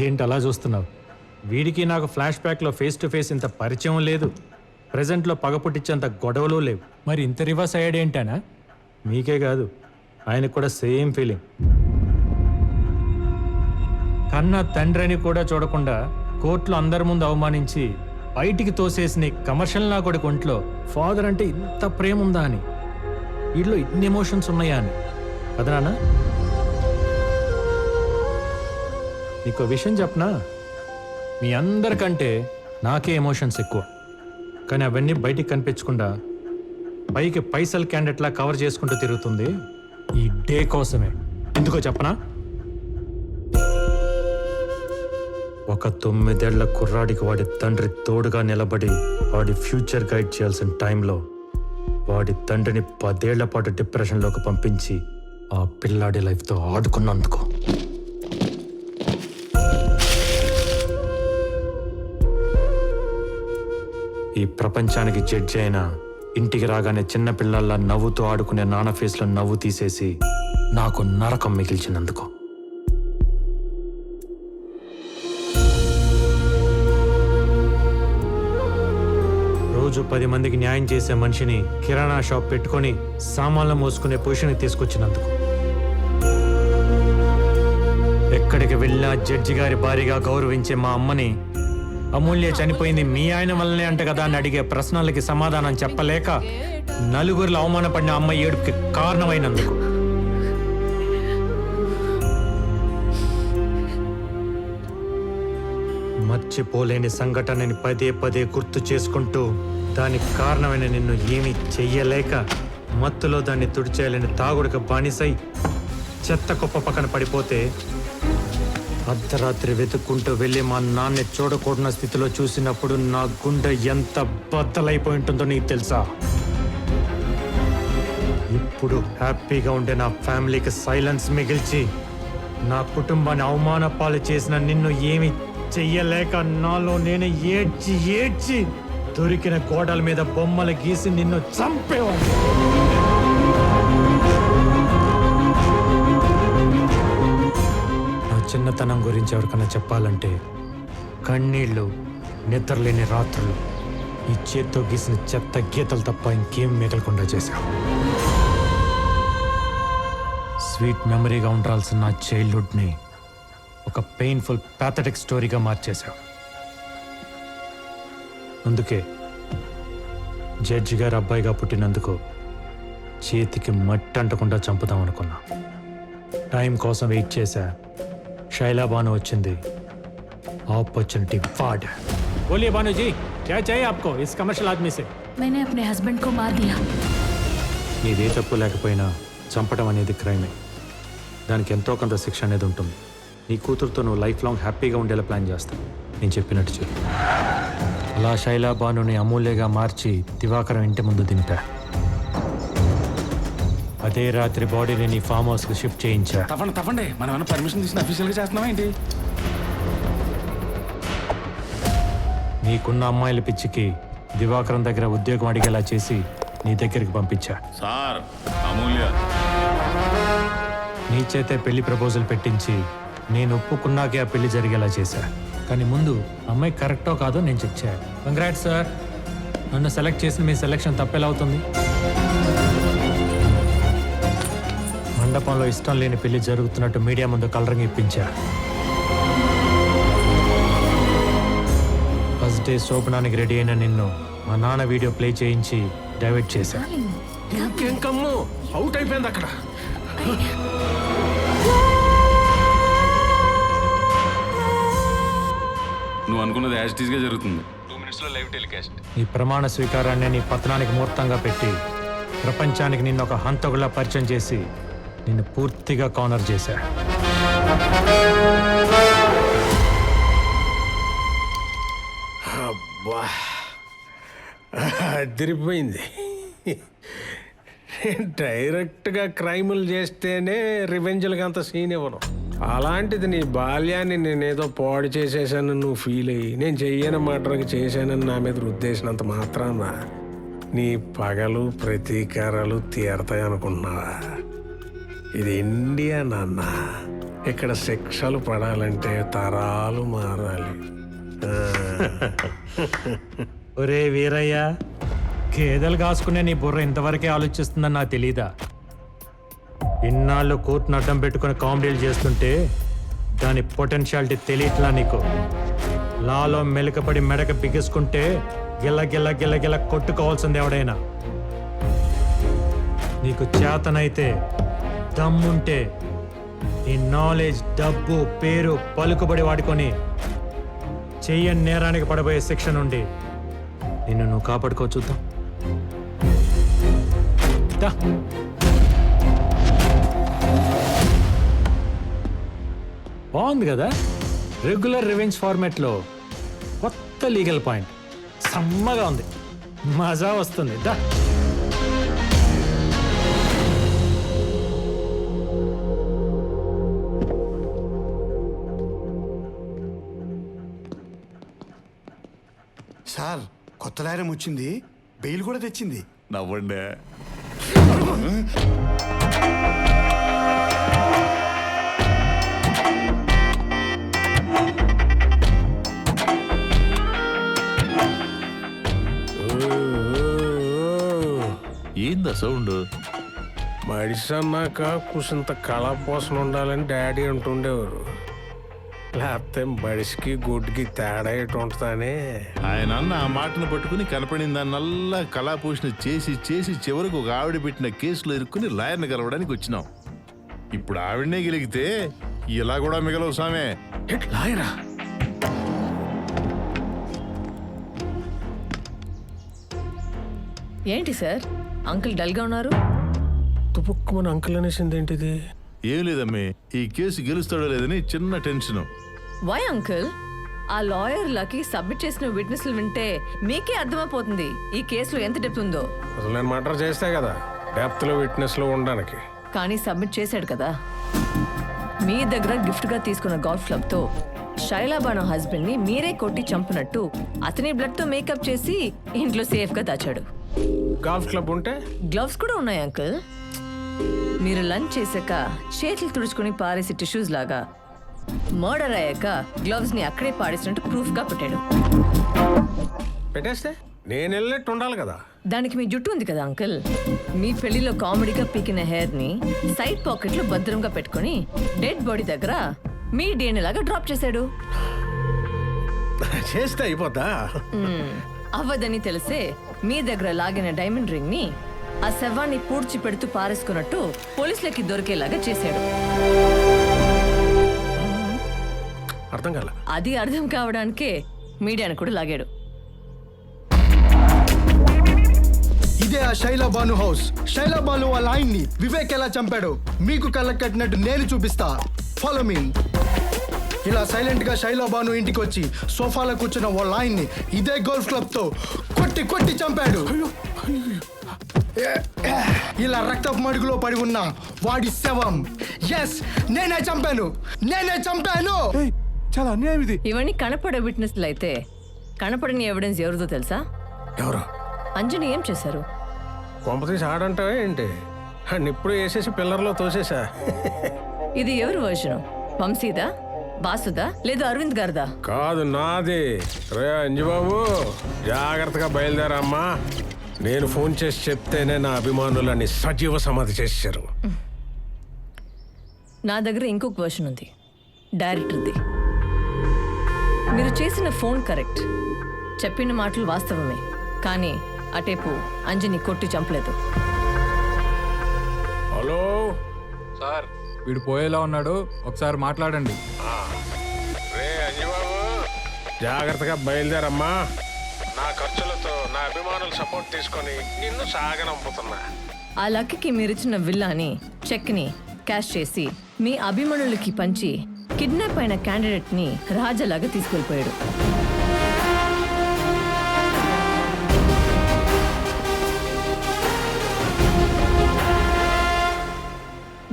ఏంటి అలా చూస్తున్నావు? వీడికి నాకు ఫ్లాష్ బ్యాక్లో ఫేస్ టు ఫేస్ ఇంత పరిచయం లేదు, ప్రజెంట్లో పగ పుట్టించేంత గొడవలు లేవు. మరి ఇంత రివర్స్ అయ్యాడు ఏంటనా? మీకే కాదు, ఆయనకు కూడా సేమ్ ఫీలింగ్. కన్న తండ్రిని కూడా చూడకుండా కోర్టులో అందరి ముందు అవమానించి బయటికి తోసేసిన కమర్షియల్ నా కొడుకు ఒంట్లో ఫాదర్ అంటే ఇంత ప్రేమ ఉందా అని, వీటిలో ఇన్ని ఎమోషన్స్ ఉన్నాయా అని. కదా నాన్న? నీకు విషయం చెప్పనా, మీ అందరికంటే నాకే ఎమోషన్స్ ఎక్కువ. కానీ అవన్నీ బయటికి కనిపించకుండా పైకి పైసల్ క్యాండిడేట్లా కవర్ చేసుకుంటూ తిరుగుతుంది ఈ డే కోసమే. ఎందుకో చెప్పనా? ఒక 9 ఏళ్ల కుర్రాడికి వాడి తండ్రి తోడుగా నిలబడి వాడి ఫ్యూచర్ గైడ్ చేయాల్సిన టైంలో వాడి తండ్రిని 10 ఏళ్ల పాటు డిప్రెషన్లోకి పంపించి ఆ పిల్లాడి లైఫ్తో ఆడుకున్నందుకు. ఈ ప్రపంచానికి జడ్జి అయినా ఇంటికి రాగానే చిన్న పిల్లల్లా నవ్వుతూ ఆడుకునే నాన్న ఫేస్లో నవ్వు తీసేసి నాకు నరకం మిగిల్చినందుకు. రోజు 10 మందికి న్యాయం చేసే మనిషిని కిరాణా షాప్ పెట్టుకొని సామాన్లు మోసుకునే పొజిషన్కి తీసుకొచ్చినందుకు. ఎక్కడికి వెళ్ళినా జడ్జి గారి భారీగా గౌరవించే మా అమ్మని అమూల్య చనిపోయింది మీ ఆయన వల్లనే అంట కదా అని అడిగే ప్రశ్నలకి సమాధానం చెప్పలేక నలుగురిలో అవమానపడిన అమ్మ ఏడుపుకి కారణమైనందుకు. మర్చిపోలేని సంఘటనని పదే పదే గుర్తు చేసుకుంటూ దానికి కారణమైన నిన్ను ఏమీ చెయ్యలేక మత్తులో దాన్ని తుడిచేయాలని తాగుడికి బానిసై చెత్త కుప్ప పక్కన పడిపోతే అర్ధరాత్రి వెతుక్కుంటూ వెళ్ళి మా నాన్న చూడకూడన స్థితిలో చూసినప్పుడు నా గుండె ఎంత బద్దలైపోయి ఉంటుందో నీకు తెలుసా? ఇప్పుడు హ్యాపీగా ఉండే నా ఫ్యామిలీకి సైలెన్స్ మిగిల్చి నా కుటుంబాన్ని అవమాన పాలు చేసిన నిన్ను ఏమి చెయ్యలేక నాలో నేను ఏడ్చి ఏడ్చి దొరికిన గోడల మీద బొమ్మలు గీసి నిన్ను చంపేవాడిని. చిన్నతనం గురించి ఎవరికైనా చెప్పాలంటే కన్నీళ్ళు, నిద్రలేని రాత్రులు, ఈ చేత్తో గీసిన చెత్త గీతలు తప్ప ఇంకేం మిగలకుండా చేశావు. స్వీట్ మెమరీగా ఉండాల్సిన నా చైల్డ్హుడ్ని ఒక పెయిన్ఫుల్ ప్యాథటిక్ స్టోరీగా మార్చేశావు. అందుకే జడ్జి గారు అబ్బాయిగా పుట్టినందుకు చేతికి మట్టి అంటకుండా చంపుదాం అనుకున్నా. టైం కోసం వెయిట్ చేశా. शैला बानो వచ్చింది. अपॉर्चुनिटी फाड़. बोलिए बानो जी, क्या चाहिए आपको इस कमर्शियल आदमी से? मैंने अपने हस्बैंड को मार दिया. నీదే తప్పు లేకపోయినా చంపడం అనేది క్రైమే. దానికి ఎంతో కొంత శిక్ష అనేది ఉంటుంది. నీ కూతురుతో నువ్వు లైఫ్ లాంగ్ హ్యాపీగా ఉండేలా ప్లాన్ చేస్తావు. నేను చెప్పినట్టు చెప్పు. అలా శైలా బానుని అమూల్యగా మార్చి దివాకరం ఇంటి ముందు దింపా. అదే రాత్రి బాడీని నీ ఫామ్ హౌస్కి షిఫ్ట్ చేయించా. తప్పండి, మనం పర్మిషన్ తీసుకుని అఫీషియల్గా చేస్తున్నావా ఏంటి? నీకున్న అమ్మాయిల పిచ్చికి దివాకరం దగ్గర ఉద్యోగం అడిగేలా చేసి నీ దగ్గరికి పంపించా. సార్, అమూల్య నీ చేతే పెళ్లి ప్రపోజల్ పెట్టించి నేను ఒప్పుకున్నాకే ఆ పెళ్లి జరిగేలా చేశా. కానీ ముందు అమ్మాయి కరెక్టో కాదో నేను చెక్ చేయాలి. కంగ్రాట్స్ సార్, నన్ను సెలెక్ట్ చేసిన మీ సెలెక్షన్ తప్పేలా అవుతుంది. మండపంలో ఇష్టం లేని పెళ్లి జరుగుతున్నట్టు మీడియా ముందు కలరింగ్ ఇప్పించా. ఫస్ట్ డే శోభనానికి రెడీ అయిన నిన్ను మా నాన్న వీడియో ప్లే చేయించి డైవర్ట్ చేశా. ఇంకేం కమ్ము, అవుట్ అయిపోయింది అక్కడ. నువ్వు అనుకున్నది యాజ్ ఇట్ ఈస్ గా జరుగుతుంది. 2 minutes లో లైవ్ టెలికాస్ట్. నీ ప్రమాణ స్వీకారాన్ని నీ పతనానికి ముహూర్తంగా పెట్టి ప్రపంచానికి నిన్ను ఒక హంతకులా పరిచయం చేసి నిన్ను పూర్తిగా కార్నర్ చేశా. అబ్బా, అదిరిపోయింది. డైరెక్ట్గా క్రైములు చేస్తేనే రివెంజ్లకి అంత సీన్ ఇవ్వను. అలాంటిది నీ బాల్యాన్ని నేనేదో పాడు చేసేసాను నువ్వు ఫీల్ అయ్యి నేను చెయ్యని మాటలకు చేశానని నా మీద రుద్దేసినంత మాత్రాన నీ పగలు ప్రతీకారాలు తీరతాయి అనుకుంటున్నావా? ఇది ఇండియా నాన్న, ఇక్కడ శిక్షలు పడాలంటే తరాలు మారాలి. ఒరే వీరయ్య, గేదెలు కాసుకునే నీ బుర్ర ఇంతవరకే ఆలోచిస్తుందని నాకు తెలీదా? ఇన్నాళ్ళు కోర్టును అడ్డం పెట్టుకుని కామెడీలు చేస్తుంటే దాని పొటెన్షియాలిటీ తెలియట్లా నీకు. లాలో మెలకపడి మెడక బిగుసుకుంటే గిల్ల గిల్ల గిల్ల గిల్ల కొట్టుకోవాల్సింది ఎవడైనా. నీకు చేతనైతే దమ్ముంటే నీ నాలెడ్జ్, డబ్బు, పేరు, పలుకుబడి వాడుకొని చెయ్యని నేరానికి పడబోయే శిక్ష నుండి నిన్ను నువ్వు కాపాడుకో చూద్దాం. దా. బాగుంది కదా, రెగ్యులర్ రివెంజ్ ఫార్మాట్లో కొత్త లీగల్ పాయింట్. సమ్మగా ఉంది, మజా వస్తుంది. దా. సార్, కొత్త లాయరం వచ్చింది, బెయిల్ కూడా తెచ్చింది. నవ్వండి. ఏందా సౌండ్? మడిసి అన్నాక కుసింత కళాపోసన ఉండాలని డాడీ అంటుండేవారు. లేకపోతే మడిసికి గుడ్డికి తేడా ఎటు ఉంటుందని. ఆయన అన్న ఆ మాటను పట్టుకుని కనపడిన దాన్నల్లా కళాపోషణ చేసి చేసి చివరికి ఒక ఆవిడ పెట్టిన కేసులో ఇరుక్కుని లాయర్ని కలవడానికి వచ్చినాం. ఇప్పుడు ఆవిడనే గెలిగితే ఇలా కూడా మిగలవు సామే. లాయరా? ఏంటి సార్, అంకుల్ డల్గా ఉన్నారు? తుపుక్కుమని అంకుల్ అనేసింది ఏంటిది? ఏం లేదమ్మే, ఈ కేసు గెలుస్తాడో లేదని చిన్న టెన్షన్. Why uncle? ఆ లాయర్లకి సబ్మిట్ చేసిన విట్నెస్లు వింటే మీకే అర్థమైపోతుంది ఈ కేసులో ఎంత డెప్త్ ఉందో. అసలు నేను మర్డర్ చేస్తే కదా డెప్త్ లో విట్నెస్ లో ఉండడానికి. కానీ సబ్మిట్ చేశాడు కదా. మీ దగ్గర గిఫ్ట్ గా తీసుకున్న గోల్ఫ్ క్లబ్ తో శైలాబాను హస్బెండ్ ని మీరే కొట్టి చంపినట్టు అతని బ్లడ్ తో మేకప్ చేసి ఇంట్లో సేఫ్ గా దాచాడు. గోల్ఫ్ క్లబ్ ఉంటే గ్లవ్స్ కూడా ఉన్నాయి అంకుల్. మీరు లంచ్ చేశాక చేతులు తుడుచుకుని పారేసి టిష్యూస్ లాగా మర్డర్ అయ్యాక గ్లవ్స్ ని అక్కడే పాడేసినట్టు ప్రూఫ్ గా పెట్టాడు. పెట్టేస్తే నేను వెళ్ళినట్టు ఉండాలి కదా. దానికి మీ జుట్టు ఉంది కదా అంకుల్, మీ పెళ్లిలో కామెడీగా పీకిన హెయిర్ ని సైడ్ పాకెట్ లో భద్రంగా పెట్టుకుని డెడ్ బాడీ దగ్గర మీ DNA లాగా డ్రాప్ చేశాడు. చేస్తే అయిపోతా. అవ్వదని తెలిసే మీ దగ్గర లాగిన డైమండ్ రింగ్ ని ఆ శవాన్ని పూడ్చి పెడుతూ పారేసుకున్నట్టు పోలీసులకి దొరికేలాగా చేశాడు. అర్థం కాల. అది అర్థం కావడానికే మీడియాను కూడా లాగాడు. ఇదే ఆ శైలాబాను హౌస్. శైలాబాను వాళ్ళ ఆయన్ని వివేక్ ఎలా చంపాడు మీకు కళ్ళకు కట్టినట్టు నేను చూపిస్తా. Follow me. ఇలా సైలెంట్ గా శైలాబాను ఇంటికి వచ్చి సోఫాలో కూర్చున్న వాళ్ళ ఆయన్ని ఇదే గోల్ఫ్ క్లబ్ తో కొట్టి కొట్టి చంపాడు. ఇలా రక్తపు మడుగులో పడి ఉన్న వాడి శవం. ఎస్, నేనే చంపాను, నేనే చంపాను. చాలా అన్యాయం ఇది. ఇవన్నీ కనపడే విట్నెస్లు అయితే కనపడని ఎవిడెన్స్ ఎవరిదో తెలుసా? ఎవరు? అంజని ఏం చేశారు? కొంపతీసి ఆడంటావే ఏంటి? అండ్ ఇప్పుడు వేసేసి పిల్లర్లో తోసేసా. ఇది ఎవరి వర్షను? వంశీదా, బాసుదా, లేదా అరవింద్ గారిదా? కాదు, నాది. రే అంజుబాబు, జాగ్రత్తగా బయలుదేరమ్మా. నేను ఫోన్ చేసి చెప్తేనే నా అభిమానులని సజీవ సమాధి చేశారు. నా దగ్గర ఇంకొక వర్షన్ ఉంది, డైరెక్టర్ది. మీరు చేసిన ఫోన్ కరెక్ట్, చెప్పిన మాటలు వాస్తవమే, కానీ అటేపు అంజని కొట్టి చంపలేదు. హలో సార్, వీడు పోయేలా ఉన్నాడు, ఒకసారి మాట్లాడండి. రే అంజుబాబు, జాగ్రత్తగా బయలుదేరమ్మా. నా ఖర్చులతో నా అభిమానుల సపోర్ట్ తీసుకొని నిన్ను సాగనంపుతున్నా. ఆ లక్కీకి మీరిచ్చిన విల్లాని, చెక్ని క్యాష్ చేసి మీ అభిమానులకి పంచి కిడ్నాప్ అయిన క్యాండిడేట్ ని రాజాలాగా తీసుకెళ్ళిపోయాడు.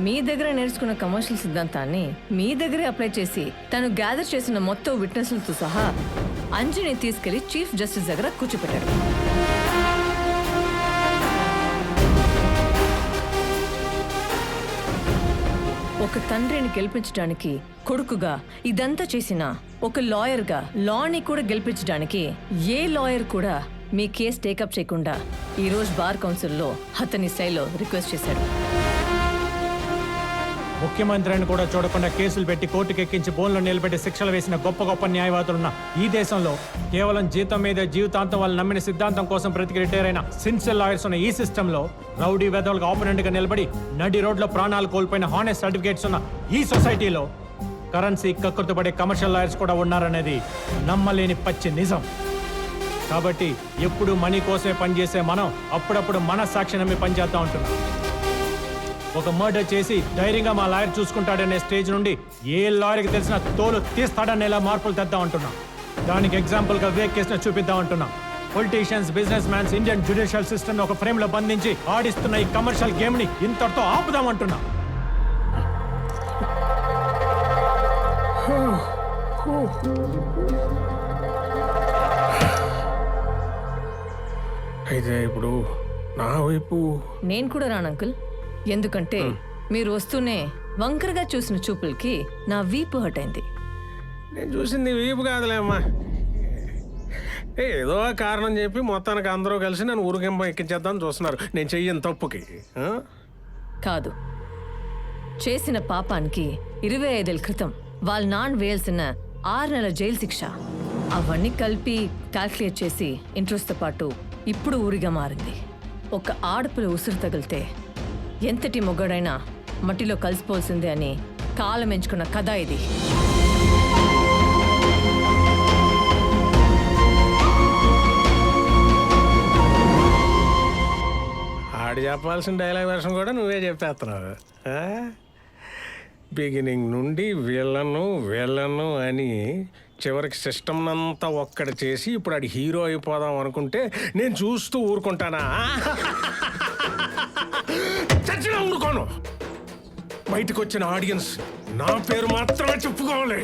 మీ దగ్గర నేర్చుకున్న కమర్షియల్ సిద్ధాంతాన్ని మీ దగ్గరే అప్లై చేసి తను గ్యాదర్ చేసిన మొత్తం విట్నెస్లతో సహా అంజని తీసుకెళ్లి చీఫ్ జస్టిస్ దగ్గర కూర్చోపెట్టాడు. ఒక తండ్రిని గెలిపించడానికి కొడుకుగా ఇదంతా చేసిన ఒక లాయర్గా లాని కూడా గెలిపించడానికి ఏ లాయర్ కూడా మీ కేసు టేకప్ చేయకుండా ఈరోజు బార్ కౌన్సిల్లో అతని శైలో రిక్వెస్ట్ చేశాడు. ముఖ్యమంత్రిని కూడా చూడకుండా కేసులు పెట్టి కోర్టుకు ఎక్కించి బోన్లో నిలబెట్టి శిక్షలు వేసిన గొప్ప గొప్ప న్యాయవాదులున్న ఈ దేశంలో కేవలం జీతం మీద జీవితాంతం వాళ్ళు నమ్మిన సిద్ధాంతం కోసం బ్రతికి రిటైర్ అయిన సిన్సియర్ లాయర్స్ ఉన్న ఈ సిస్టంలో రౌడీ వెదవులకు ఆపోనెంట్గా నిలబడి నడి రోడ్లో ప్రాణాలు కోల్పోయిన హానెస్ట్ సర్టిఫికేట్స్ ఉన్న ఈ సొసైటీలో కరెన్సీ కక్కుర్తుపడే కమర్షియల్ లాయర్స్ కూడా ఉన్నారనేది నమ్మలేని పచ్చి నిజం. కాబట్టి ఎప్పుడు మనీ కోసమే పనిచేసే మనం అప్పుడప్పుడు మన సాక్షి నమ్మి పనిచేస్తూ ఉంటున్నాం. ఒక మర్డర్ చేసి ధైర్యంగా మా లాయర్ చూసుకుంటాడనే స్టేజ్ నుండి ఏ లాయర్కి తెలిసిన తోలు తీస్తాడనేలా మార్పులు తెద్దాం అంటున్నాం. దానికి ఎగ్జాంపుల్గా వివేక్ కేసును చూపిద్దాం అంటున్నాం. Politicians, business mans Indian judicial system ఒక ఫ్రేమ్లో బంధించి ఆడిస్తున్న ఈ కమర్షియల్ గేమ్ని ఇంతటితో ఆపుదాం అంటున్నాం. అయితే ఇప్పుడు నా వైపు నేను కూడా రాను అంకుల్. ఎందుకంటే మీరు వస్తూనే వంకరగా చూసిన చూపులకి నా వీపు హట్ అయింది. నేను చూసింది వీపు కాదులేమ్మా, ఏదో కారణం చెప్పి మొత్తానికి అందరూ కలిసి నన్ను ఊరికింప ఎక్కించేద్దామని చూస్తున్నారు. నేను చెయ్యను తప్పుకి. కాదు, చేసిన పాపానికి 25 ఏళ్ల క్రితం వాళ్ళ నాన్న వేయాల్సిన 6 నెలల జైలు శిక్ష అవన్నీ కలిపి క్యాల్కులేట్ చేసి ఇంట్రెస్ట్తో పాటు ఇప్పుడు ఊరిగా మారింది. ఒక ఆడపిల్ల ఉసురు తగిలితే ఎంతటి మొగ్గడైనా మట్టిలో కలిసిపోవాల్సిందే అని కాలం ఎంచుకున్న కథ ఇది. ఆడు చెప్పాల్సిన డైలాగ్ వర్షన్ కూడా నువ్వే చెప్పేస్తున్నావు. బిగినింగ్ నుండి వీళ్ళను అని చివరికి సిస్టమ్ అంతా ఒక్కడి చేసి ఇప్పుడు ఆడి హీరో అయిపోదాం అనుకుంటే నేను చూస్తూ ఊరుకుంటానా? చచ్చినా ఊరుకోను. బయటకు వచ్చిన ఆడియన్స్ నా పేరు మాత్రమే చెప్పుకోవాలి.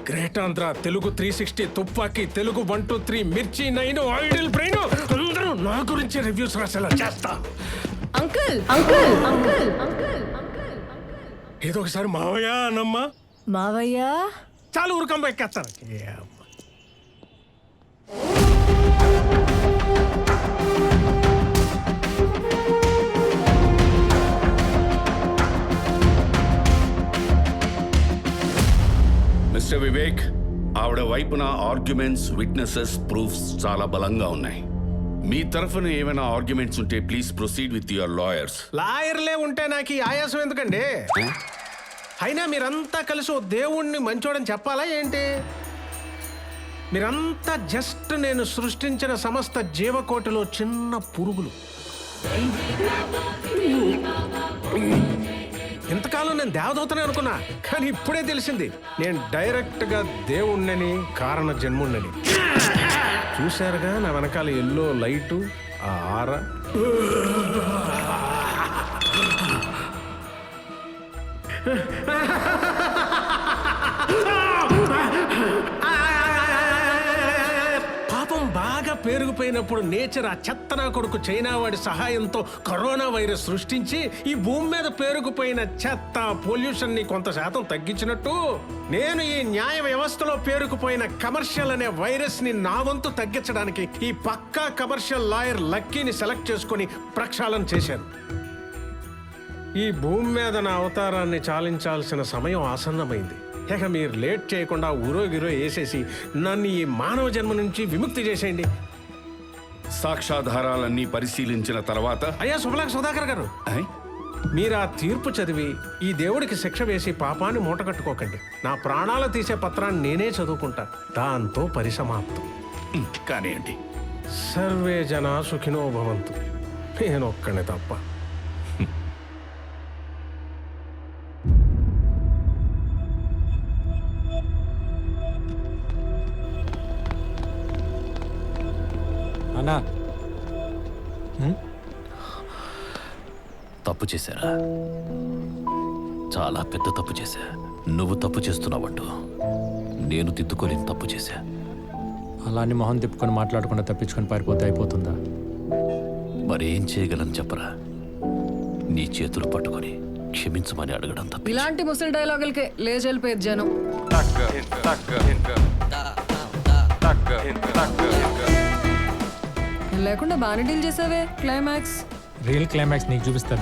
గ్రేట్ ఆంధ్ర, తెలుగు 360, తుపాకీ, తెలుగు 1, 2, 3, మిర్చి 9, ఐడిల్ బ్రెయిన్ అందరూ నా గురించి రివ్యూస్ రాసేలా చేస్తా. అంకుల్ అంకుల్ అంకుల్ అంకుల్ ఏదో ఒకసారి మావయ్య అనమ్మా. మావయ్య చాలు ఊరుకంబ ఎక్కేస్తాను. మిస్టర్ వివేక్, ఆవిడ వైపున ఆర్గ్యుమెంట్స్, విట్నెసెస్, ప్రూఫ్స్ చాలా బలంగా ఉన్నాయి. మీ తరఫున ఏమైనా ఆర్గ్యుమెంట్స్ ఉంటే please proceed with your lawyers. లాయర్లే ఉంటే నాకు ఈ ఆయాసం ఎందుకండి? అయినా మీరంతా కలిసి ఓ దేవుణ్ణి మంచోడని చెప్పాలా ఏంటి? మీరంతా జస్ట్ నేను సృష్టించిన సమస్త జీవకోటిలో చిన్న పురుగులు. ఇంతకాలం నేను దేవదూతనే అనుకున్నా, కానీ ఇప్పుడే తెలిసింది నేను డైరెక్ట్గా దేవుణ్ణని, కారణ జన్ముణ్ణని. చూశారుగా నా వెనకాల ఎల్లో లైటు, ఆ ఆర. పాపం బాగా పేరుకుపోయినప్పుడు నేచర్ ఆ చెత్తనా కొడుకు చైనా వాడి సహాయంతో కరోనా వైరస్ సృష్టించి ఈ భూమి మీద పేరుకుపోయిన చెత్త పొల్యూషన్ ని కొంత శాతం తగ్గించినట్టు నేను ఈ న్యాయ వ్యవస్థలో పేరుకుపోయిన కమర్షియల్ అనే వైరస్ ని నా వంతు తగ్గించడానికి ఈ పక్కా కమర్షియల్ లాయర్ లక్కీని సెలెక్ట్ చేసుకుని ప్రక్షాళన చేశాను. ఈ భూమి మీద నా అవతారాన్ని చాలించాల్సిన సమయం ఆసన్నమైంది. ఇక మీరు లేట్ చేయకుండా ఊరోగిరో వేసేసి నన్ను ఈ మానవ జన్మ నుంచి విముక్తి చేసేయండి. సాక్ష్యాధారాలన్నీ పరిశీలించిన తర్వాత అయ్యా శుభలాక్ సుధాకర్ గారు, మీరు ఆ తీర్పు చదివి ఈ దేవుడికి శిక్ష వేసి పాపాన్ని మూటగట్టుకోకండి. నా ప్రాణాలు తీసే పత్రాన్ని నేనే చదువుకుంటా. దాంతో పరిసమాప్తం. కానివ్వండి. సర్వే జనా సుఖినో భవంతు. నేనొక్కనే తప్ప. అన్నా, తప్పు చేశారా? చాలా పెద్ద తప్పు చేశా. నువ్వు తప్పు చేస్తున్నావంటూ నేను తిద్దుకోలేని తప్పు చేశా. అలాని మొహం తిప్పుకొని మాట్లాడకుండా తప్పించుకొని పారిపోతే అయిపోతుందా? మరేం చేయగలను చెప్పరా? నీ చేతులు పట్టుకొని క్షమించమని అడగడం తప్ప ఇలాంటి ముసలి డైలాగులకే లేచి వెళ్ళిపోయేది జనం. లేకుండా బాగానే డీల్ చేసావే క్లైమాక్స్. రియల్ క్లైమాక్స్ నీకు చూపిస్తాను.